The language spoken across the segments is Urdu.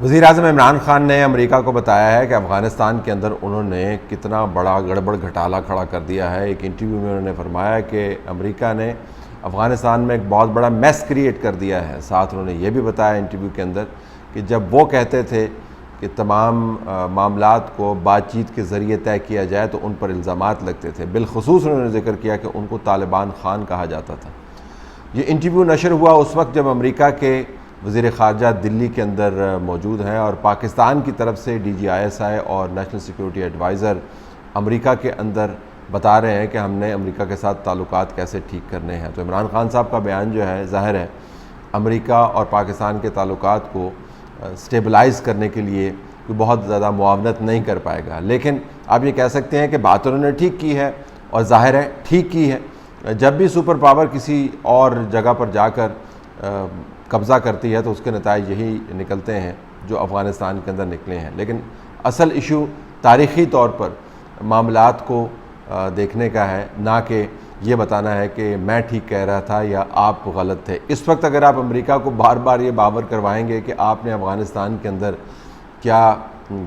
وزیر اعظم عمران خان نے امریکہ کو بتایا ہے کہ افغانستان کے اندر انہوں نے کتنا بڑا گڑبڑ گھٹالا کھڑا کر دیا ہے۔ ایک انٹرویو میں انہوں نے فرمایا کہ امریکہ نے افغانستان میں ایک بہت بڑا میس کریٹ کر دیا ہے۔ ساتھ انہوں نے یہ بھی بتایا انٹرویو کے اندر کہ جب وہ کہتے تھے کہ تمام معاملات کو بات چیت کے ذریعے طے کیا جائے تو ان پر الزامات لگتے تھے۔ بالخصوص انہوں نے ذکر کیا کہ ان کو طالبان خان کہا جاتا تھا۔ یہ انٹرویو نشر ہوا اس وقت جب امریکہ کے وزیر خارجہ دلی کے اندر موجود ہیں اور پاکستان کی طرف سے DGISI اور نیشنل سیکیورٹی ایڈوائزر امریکہ کے اندر بتا رہے ہیں کہ ہم نے امریکہ کے ساتھ تعلقات کیسے ٹھیک کرنے ہیں۔ تو عمران خان صاحب کا بیان جو ہے ظاہر ہے امریکہ اور پاکستان کے تعلقات کو سٹیبلائز کرنے کے لیے کوئی بہت زیادہ معاونت نہیں کر پائے گا، لیکن آپ یہ کہہ سکتے ہیں کہ بات انہوں نے ٹھیک کی ہے اور ظاہر ہے ٹھیک کی ہے۔ جب بھی سپر پاور کسی اور جگہ پر جا کر قبضہ کرتی ہے تو اس کے نتائج یہی نکلتے ہیں جو افغانستان کے اندر نکلے ہیں، لیکن اصل ایشو تاریخی طور پر معاملات کو دیکھنے کا ہے، نہ کہ یہ بتانا ہے کہ میں ٹھیک کہہ رہا تھا یا آپ غلط تھے۔ اس وقت اگر آپ امریکہ کو بار بار یہ باور کروائیں گے کہ آپ نے افغانستان کے اندر کیا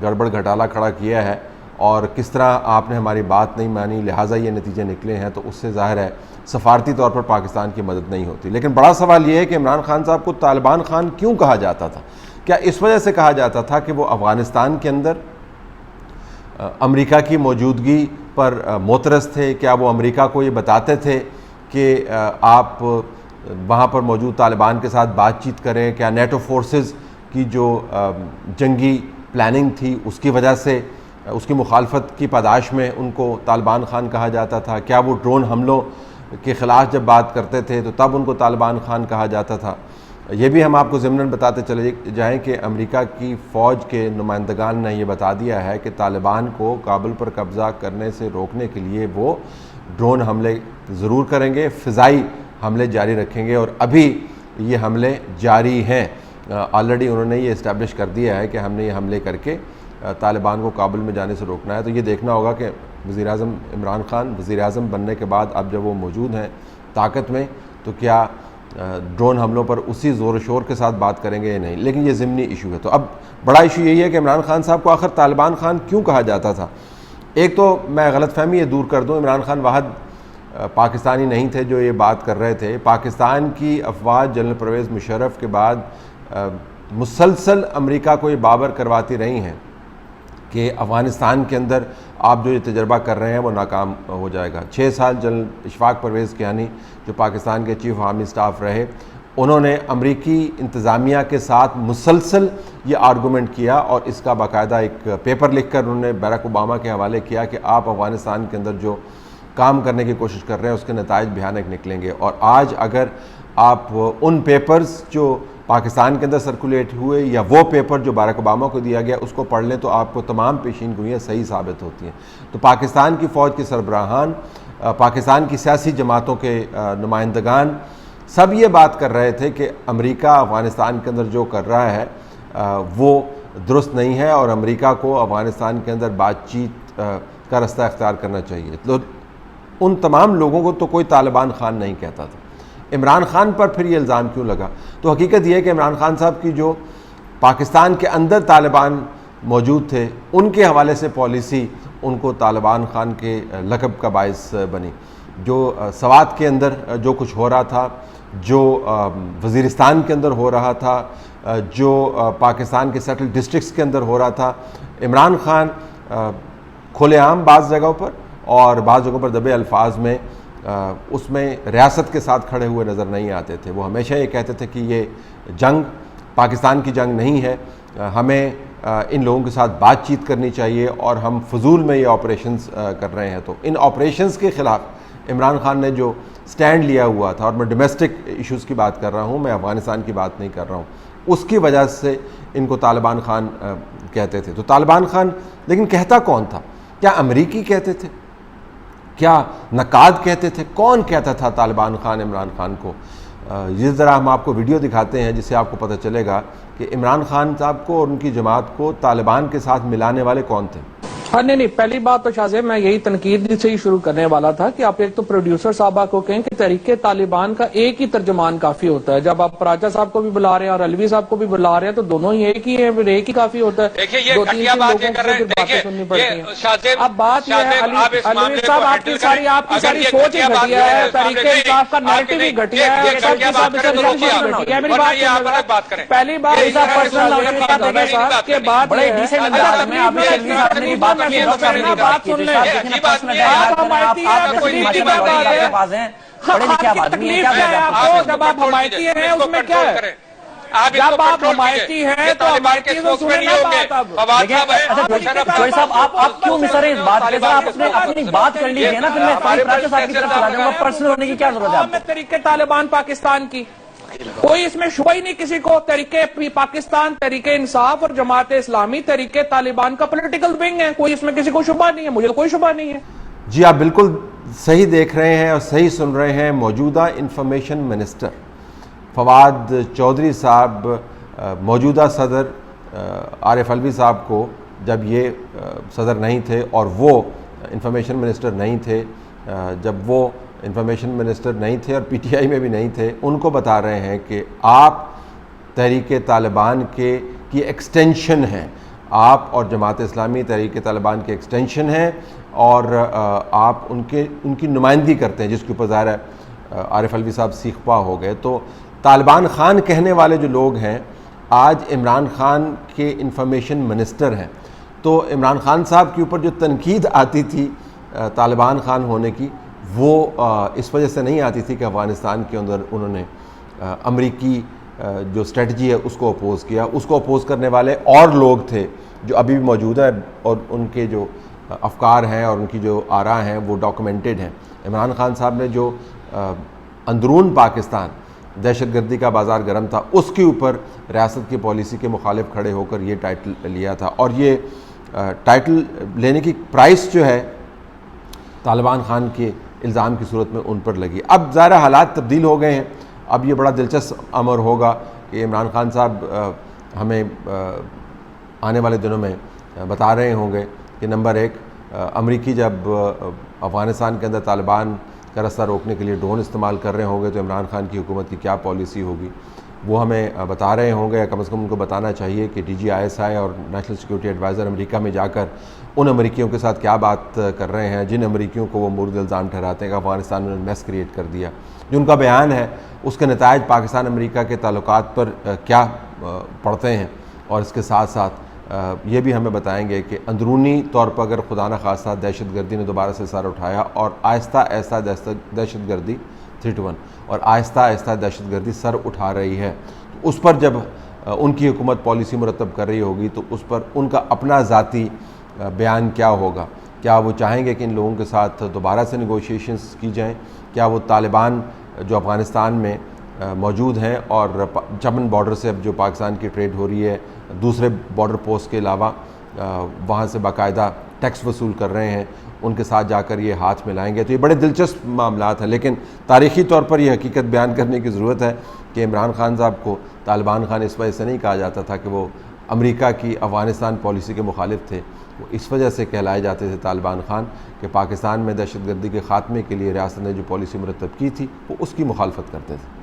گڑبڑ گھٹالا کھڑا کیا ہے اور کس طرح آپ نے ہماری بات نہیں مانی لہٰذا یہ نتیجے نکلے ہیں، تو اس سے ظاہر ہے سفارتی طور پر پاکستان کی مدد نہیں ہوتی۔ لیکن بڑا سوال یہ ہے کہ عمران خان صاحب کو طالبان خان کیوں کہا جاتا تھا؟ کیا اس وجہ سے کہا جاتا تھا کہ وہ افغانستان کے اندر امریکہ کی موجودگی پر معترض تھے؟ کیا وہ امریکہ کو یہ بتاتے تھے کہ آپ وہاں پر موجود طالبان کے ساتھ بات چیت کریں؟ کیا نیٹو فورسز کی جو جنگی پلاننگ تھی اس کی وجہ سے اس کی مخالفت کی پاداش میں ان کو طالبان خان کہا جاتا تھا؟ کیا وہ ڈرون حملوں کے خلاف جب بات کرتے تھے تو تب ان کو طالبان خان کہا جاتا تھا؟ یہ بھی ہم آپ کو ضمناً بتاتے چلے جائیں کہ امریکہ کی فوج کے نمائندگان نے یہ بتا دیا ہے کہ طالبان کو کابل پر قبضہ کرنے سے روکنے کے لیے وہ ڈرون حملے ضرور کریں گے، فضائی حملے جاری رکھیں گے، اور ابھی یہ حملے جاری ہیں۔ آلریڈی انہوں نے یہ اسٹیبلش کر دیا ہے کہ ہم نے یہ حملے کر کے طالبان کو کابل میں جانے سے روکنا ہے۔ تو یہ دیکھنا ہوگا کہ وزیر اعظم عمران خان وزیر اعظم بننے کے بعد اب جب وہ موجود ہیں طاقت میں تو کیا ڈرون حملوں پر اسی زور و شور کے ساتھ بات کریں گے یا نہیں، لیکن یہ ضمنی ایشو ہے۔ تو اب بڑا ایشو یہی ہے کہ عمران خان صاحب کو آخر طالبان خان کیوں کہا جاتا تھا؟ ایک تو میں غلط فہمی یہ دور کر دوں، عمران خان واحد پاکستانی نہیں تھے جو یہ بات کر رہے تھے۔ پاکستان کی افواج جنرل پرویز مشرف کے بعد مسلسل امریکہ کو یہ باور کرواتی رہی ہیں کہ افغانستان کے اندر آپ جو یہ تجربہ کر رہے ہیں وہ ناکام ہو جائے گا۔ 6 سال جنرل اشفاق پرویز کیانی جو پاکستان کے چیف آرمی سٹاف رہے، انہوں نے امریکی انتظامیہ کے ساتھ مسلسل یہ آرگومنٹ کیا اور اس کا باقاعدہ ایک پیپر لکھ کر انہوں نے باراک اوباما کے حوالے کیا کہ آپ افغانستان کے اندر جو کام کرنے کی کوشش کر رہے ہیں اس کے نتائج بھیانک نکلیں گے۔ اور آج اگر آپ ان پیپرز جو پاکستان کے اندر سرکولیٹ ہوئے یا وہ پیپر جو باراک اوباما کو دیا گیا اس کو پڑھ لیں تو آپ کو تمام پیشین گوئیاں صحیح ثابت ہوتی ہیں۔ تو پاکستان کی فوج کے سربراہان، پاکستان کی سیاسی جماعتوں کے نمائندگان سب یہ بات کر رہے تھے کہ امریکہ افغانستان کے اندر جو کر رہا ہے وہ درست نہیں ہے اور امریکہ کو افغانستان کے اندر بات چیت کا رستہ اختیار کرنا چاہیے۔ تو ان تمام لوگوں کو تو کوئی طالبان خان نہیں کہتا تھا۔ عمران خان پر پھر یہ الزام کیوں لگا؟ تو حقیقت یہ ہے کہ عمران خان صاحب کی جو پاکستان کے اندر طالبان موجود تھے ان کے حوالے سے پالیسی ان کو طالبان خان کے لقب کا باعث بنی۔ جو سوات کے اندر جو کچھ ہو رہا تھا، جو وزیرستان کے اندر ہو رہا تھا، جو پاکستان کے سیٹل ڈسٹرکٹس کے اندر ہو رہا تھا، عمران خان کھلے عام بعض جگہوں پر اور بعض جگہوں پر دبے الفاظ میں اس میں ریاست کے ساتھ کھڑے ہوئے نظر نہیں آتے تھے۔ وہ ہمیشہ یہ کہتے تھے کہ یہ جنگ پاکستان کی جنگ نہیں ہے، ہمیں ان لوگوں کے ساتھ بات چیت کرنی چاہیے اور ہم فضول میں یہ آپریشنز کر رہے ہیں۔ تو ان آپریشنز کے خلاف عمران خان نے جو سٹینڈ لیا ہوا تھا، اور میں ڈومیسٹک ایشوز کی بات کر رہا ہوں، میں افغانستان کی بات نہیں کر رہا ہوں، اس کی وجہ سے ان کو طالبان خان کہتے تھے۔ تو طالبان خان لیکن کہتا کون تھا؟ کیا امریکی کہتے تھے؟ کیا نقاد کہتے تھے؟ کون کہتا تھا طالبان خان عمران خان کو؟ یہ ذرا ہم آپ کو ویڈیو دکھاتے ہیں جس سے آپ کو پتہ چلے گا کہ عمران خان صاحب کو اور ان کی جماعت کو طالبان کے ساتھ ملانے والے کون تھے۔ ہاں نہیں پہلی بات تو شاہ زیب میں یہی تنقید سے ہی شروع کرنے والا تھا کہ آپ ایک تو پروڈیوسر صاحبہ کو کہیں کہ تحریک طالبان کا ایک ہی ترجمان کافی ہوتا ہے. جب آپ راجہ صاحب کو بھی بلا رہے ہیں اور علوی صاحب کو بھی بلا رہے ہیں تو دونوں ہی ایک ہی ہیں, پھر ایک ہی کافی ہوتا ہے. دیکھیں یہ دو تین گھٹیا بات لوگوں یہ کر کو رہے ہیں. پھر باتیں سننی پڑتی ہیں. دیکھیں اب بات یہ ہے علوی صاحب آپ کی ساری سوچ ہی گھٹیا ہے, تحریک انصاف کا نیریٹو ہی گھٹیا ہے, سلفی صاحب سے گھٹیا ہے. میری بات سنیں, پہلی بات کہ بات بڑے ڈیسنٹ انداز میں آپ نے علوی صاحب نے بھی بات کی ہے, بات سن لیں. آپ حمایتی ہیں, تکلیف کی کیا بات ہے؟ آپ کی تکلیف کیا ہے آپ کو جب آپ حمایتی ہیں اس میں کیا ہے؟ جب آپ حمایتی ہیں تو حمایتی تو سنیں نا بات. اب جوہری صاحب آپ کیوں مصر ہیں اس بات پہ؟ آپ اپنی بات کر لیجیے نا, پھر میں فاروق راجہ صاحب کی طرف چلا جاؤں گا. پرسنل ہونے کی کیا ضرورت ہے آپ کو؟ تحریک طالبان پاکستان کی کوئی اس میں شبہ ہی نہیں کسی کو. تحریک پاکستان, تحریک انصاف اور جماعت اسلامی تحریک طالبان کا پولیٹیکل ونگ ہے, کوئی اس میں کسی کو شبہ نہیں ہے, مجھے کوئی شبہ نہیں ہے. جی آپ بالکل صحیح دیکھ رہے ہیں اور صحیح سن رہے ہیں. موجودہ انفارمیشن منسٹر فواد چودھری صاحب موجودہ صدر عارف علوی صاحب کو, جب یہ صدر نہیں تھے اور وہ انفارمیشن منسٹر نہیں تھے, جب وہ انفارمیشن منسٹر نہیں تھے اور پی ٹی آئی میں بھی نہیں تھے, ان کو بتا رہے ہیں کہ آپ تحریک طالبان کی ایکسٹینشن ہیں, آپ اور جماعت اسلامی تحریک طالبان کے ایکسٹینشن ہیں اور آپ ان کی نمائندگی کرتے ہیں, جس کے اوپر ظاہر ہے عارف علوی صاحب سیخ پا ہو گئے. تو طالبان خان کہنے والے جو لوگ ہیں آج عمران خان کے انفارمیشن منسٹر ہیں. تو عمران خان صاحب کے اوپر جو تنقید آتی تھی طالبان خان ہونے کی, وہ اس وجہ سے نہیں آتی تھی کہ افغانستان کے اندر انہوں نے امریکی جو اسٹریٹجی ہے اس کو اپوز کیا. اس کو اپوز کرنے والے اور لوگ تھے جو ابھی بھی موجود ہیں, اور ان کے جو افکار ہیں اور ان کی جو آراء ہیں وہ ڈاکومنٹڈ ہیں. عمران خان صاحب نے جو اندرون پاکستان دہشت گردی کا بازار گرم تھا, اس کے اوپر ریاست کی پالیسی کے مخالف کھڑے ہو کر یہ ٹائٹل لیا تھا, اور یہ ٹائٹل لینے کی پرائس جو ہے طالبان خان کے الزام کی صورت میں ان پر لگی. اب ظاہر حالات تبدیل ہو گئے ہیں. اب یہ بڑا دلچسپ امر ہوگا کہ عمران خان صاحب ہمیں آنے والے دنوں میں بتا رہے ہوں گے کہ نمبر ایک, امریکی جب افغانستان کے اندر طالبان کا رستہ روکنے کے لیے ڈرون استعمال کر رہے ہوں گے تو عمران خان کی حکومت کی کیا پالیسی ہوگی, وہ ہمیں بتا رہے ہوں گے. یا کم از کم ان کو بتانا چاہیے کہ D G I S I اور نیشنل سیکورٹی ایڈوائزر امریکہ میں جا کر ان امریکیوں کے ساتھ کیا بات کر رہے ہیں جن امریکیوں کو وہ مورد الزام ٹھہراتے ہیں کہ افغانستان میں میس کریٹ کر دیا. جو ان کا بیان ہے اس کے نتائج پاکستان امریکہ کے تعلقات پر کیا پڑتے ہیں, اور اس کے ساتھ ساتھ یہ بھی ہمیں بتائیں گے کہ اندرونی طور پر اگر خدا نخواستہ دہشت گردی نے دوبارہ سے سر اٹھایا اور آہستہ آہستہ دہشت گردی 3-1 اور آہستہ آہستہ دہشت گردی سر اٹھا رہی ہے, تو اس پر جب ان کی حکومت پالیسی مرتب کر رہی ہوگی تو اس پر ان کا اپنا ذاتی بیان کیا ہوگا. کیا وہ چاہیں گے کہ ان لوگوں کے ساتھ دوبارہ سے نیگوشیشنز کی جائیں؟ کیا وہ طالبان جو افغانستان میں موجود ہیں اور چمن بارڈر سے اب جو پاکستان کی ٹریڈ ہو رہی ہے دوسرے بارڈر پوسٹ کے علاوہ وہاں سے باقاعدہ ٹیکس وصول کر رہے ہیں, ان کے ساتھ جا کر یہ ہاتھ ملائیں گے؟ تو یہ بڑے دلچسپ معاملات ہیں, لیکن تاریخی طور پر یہ حقیقت بیان کرنے کی ضرورت ہے کہ عمران خان صاحب کو طالبان خان اس وجہ سے نہیں کہا جاتا تھا کہ وہ امریکہ کی افغانستان پالیسی کے مخالف تھے, وہ اس وجہ سے کہلائے جاتے تھے طالبان خان کہ پاکستان میں دہشت گردی کے خاتمے کے لیے ریاست نے جو پالیسی مرتب کی تھی وہ اس کی مخالفت کرتے تھے.